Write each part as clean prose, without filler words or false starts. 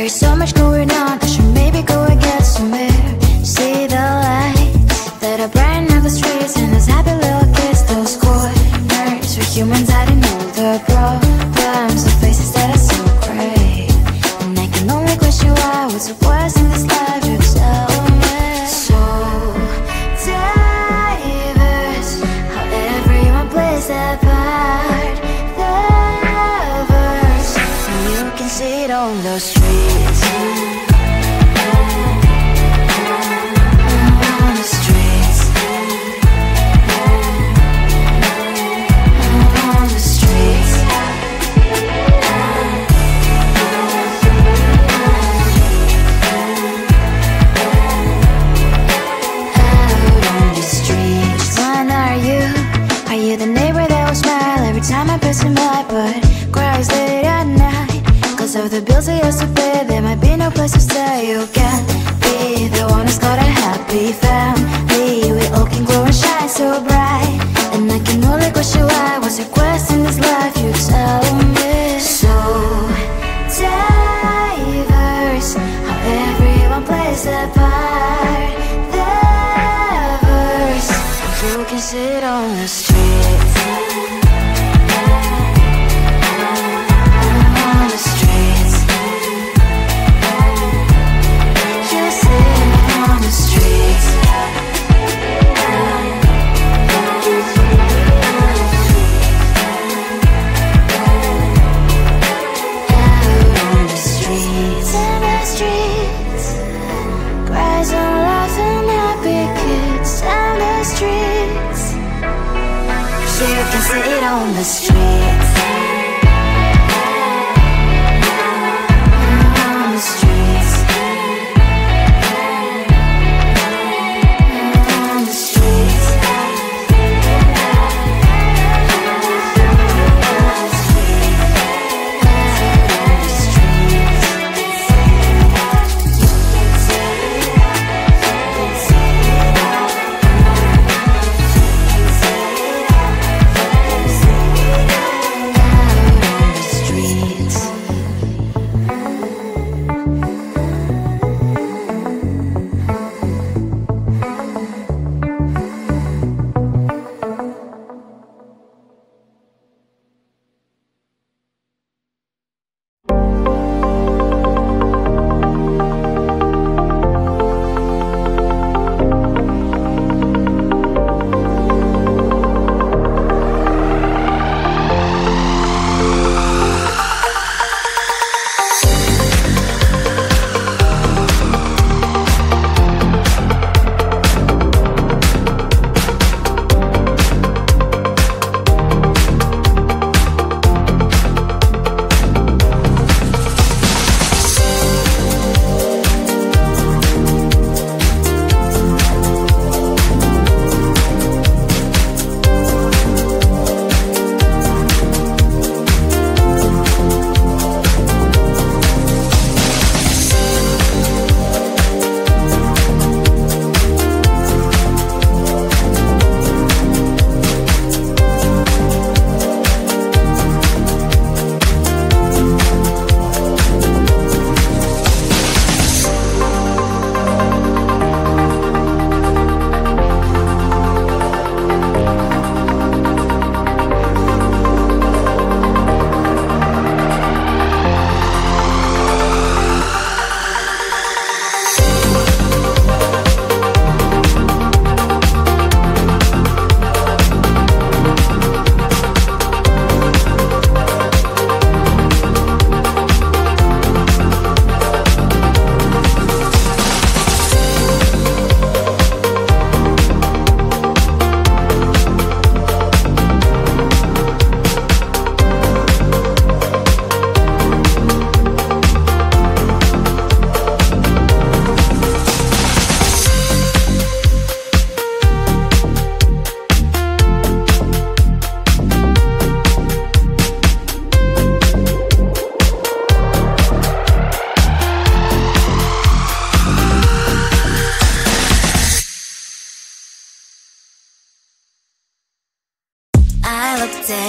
So much going on, I should maybe go and get some air. See the lights that are brighten up the streets, and those happy little kids, those corners where humans hiding all the problems, the faces that are so gray. And I can only question why, what's the worst in this life, you tell me. So diverse, how everyone plays their part. The verse, and you can see it on the streets. Of the bills I used to pay, there might be no place to stay. You can't be the one who's got a happy family. We all can glow and shine so bright, and I can only question why. What's your quest in this life, you tell me. So diverse, how everyone plays their part. The verse, you can sit on the streets. Sit on the streets. On the streets. On the streets.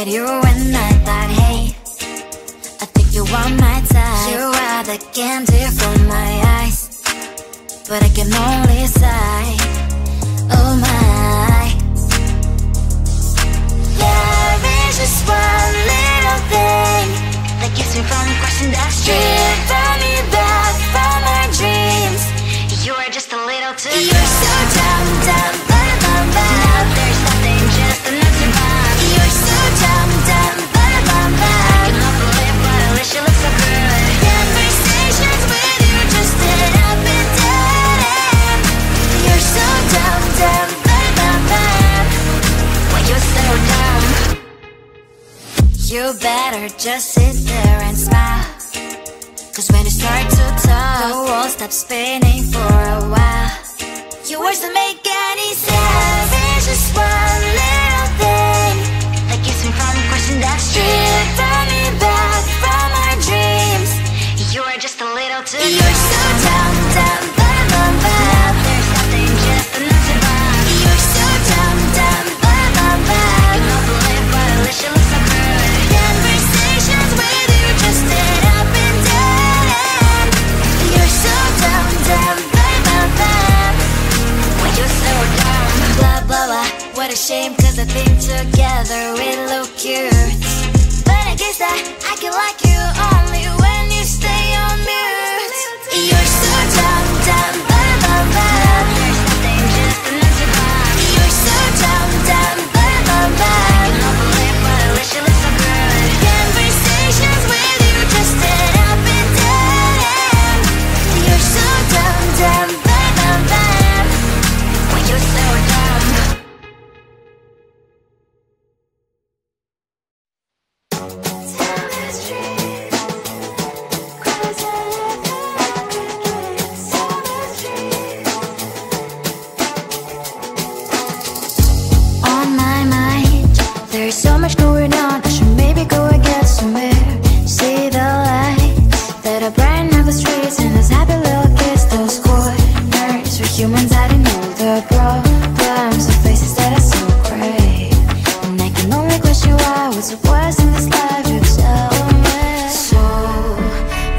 at you and I thought, hey, I think you want my time. You are the candy from my eyes, but I can only sigh, oh my. Love is just one little thing that keeps me from crossing that street. Drive me back from my dreams. You are just a little too good. You're so dumb, dumb, ba-da-bum-bum. Now there's nothing, just enough to bomb. You're so dumb, dumb, ba-da-bum-bum. I cannot believe but at least you look so good. Conversations with you just end up in dead end. You're so dumb, dumb, ba-da-bum-bum. Why you so dumb? You better just sit there and smile, 'cause when you start to talk, the world stops spinning for a while. Your words don't make any sense. It's just one little thing that keeps me from crossing that street. Turn me back from our dreams. You are just a little too good. You're so dumb, dumb, ba-da-bum-bum. There's nothing, just enough to bomb. You're so dumb, dumb, ba-da-bum-bum. I cannot believe but at least you look so good. Conversations with you just end up in dead end. You're so dumb, dumb, ba-da-bum-bum. Why you so dumb? Blah, blah, blah. What a shame, 'cause I think together we look cute. But I guess that I can like you only when you stay on mute. You're so dumb, dumb, ba-da-bum-bum. There's nothing, just enough to bomb. You're so dumb, dumb, ba-da-bum-bum. I cannot believe but at least you look so good. Conversations with you just end up in dead end. You're so dumb, dumb, ba-da-bum-bum. Why you so dumb? On my mind, there's so much going on. I should maybe go and get some air. See the lights that are brighten up the streets, and those happy little kids, those corners where humans hiding all the problems, the faces that are so great. And I can only question why, what's the worst in this life, you tell me. So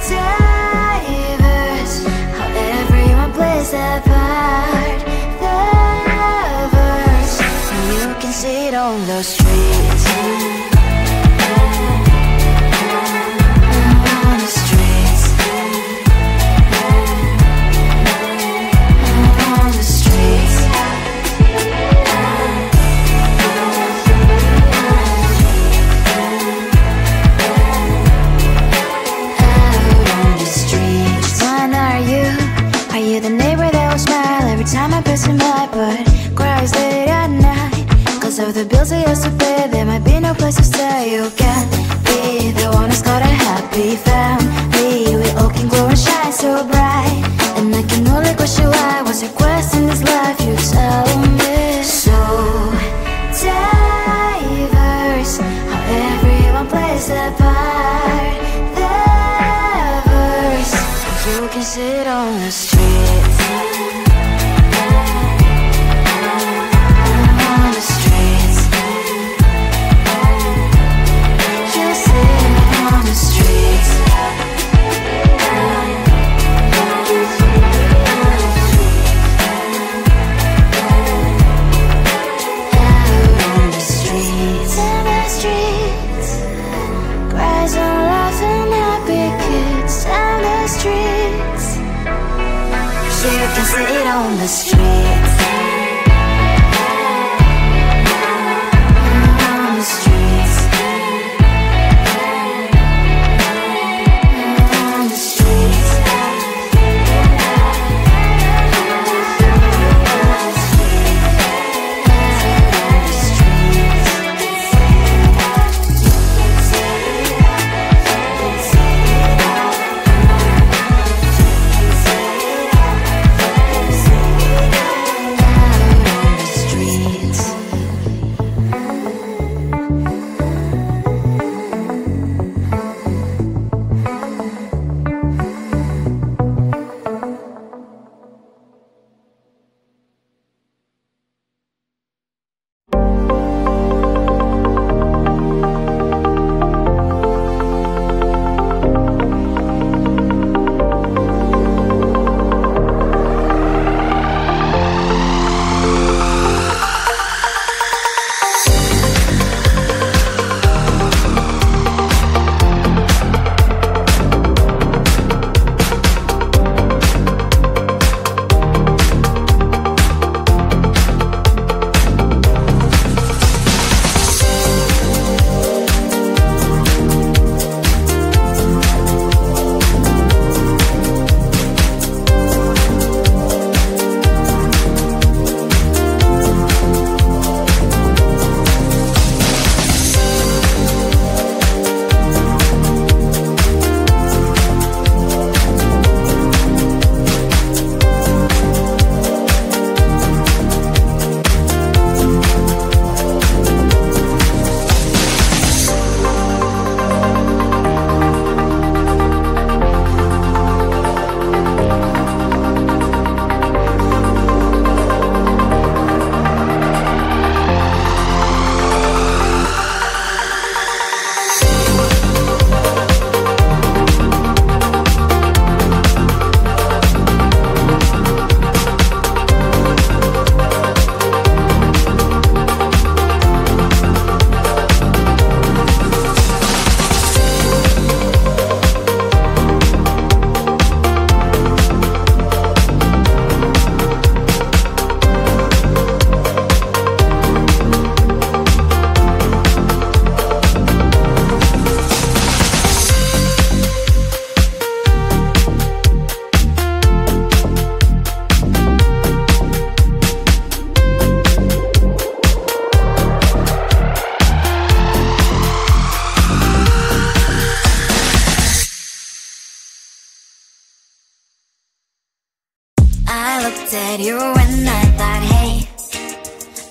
diverse, how everyone plays their part. Diverse, and you can see it on the streets. On the streets. On the streets. Out on the streets. Which one are you? Are you the neighbor that will smile every time I pass him by, but cries late at night 'cause of the bills I used to pay? There might be no place to stay. You can be the one who's got a happy family. We all can glow and shine so bright, and I can only question why. What's your quest in this life, you tell me. So diverse, how everyone plays their part. Diverse, you can sit on the streets. On the streets. You sit on the streets. Out on the streets. In the streets. Cries and laughing happy kids. In the streets. You can sit on the streets. On the streets. On the streets. I looked at you and I thought, hey,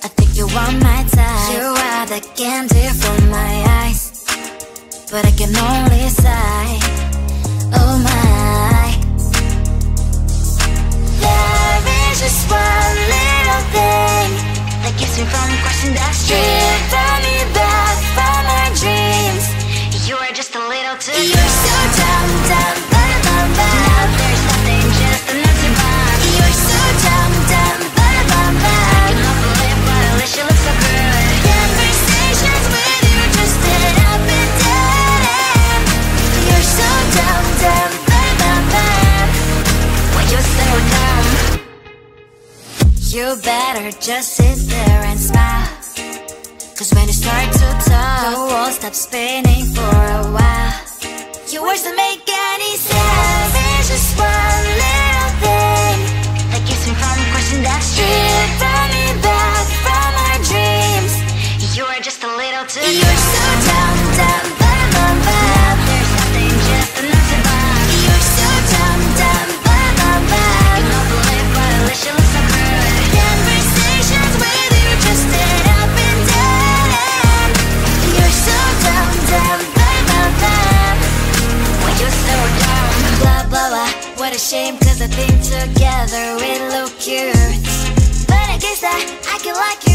I think you are my type. You are the candy from my eyes, but I can only sigh, oh my. There is just one little thing that keeps me from crossing that street. Drive me back from our dreams. You are just a little too good. You're so dumb, dumb, bum, bum, bum. Now there's nothing, just an empty bomb. You're so dumb, dumb, bum, bum, bum. I cannot believe, but at least you look so good. Conversations with you just dead up and dead end. You're so dumb, dumb, bum, bum, bum. When you're so dumb, you better just sit there and smile, 'cause when you start to talk, the world stops spinning for a while. Your words don't make any sense. There's just one little thing that keeps me from crossing that street. Draw me back from our dreams. You are just a little too good. You're so dumb, dumb, bum, bum, bum. There's nothing, just an empty bomb. You're so dumb, dumb, bum, bum, bum. I cannot believe, but at least you look so good. Conversations with you just dead up and dead end. You're so dumb, dumb, bum, bum, bum. When you're so dumb, blah, blah, blah. What a shame, 'cause I think together we look cute, but I guess that I can like you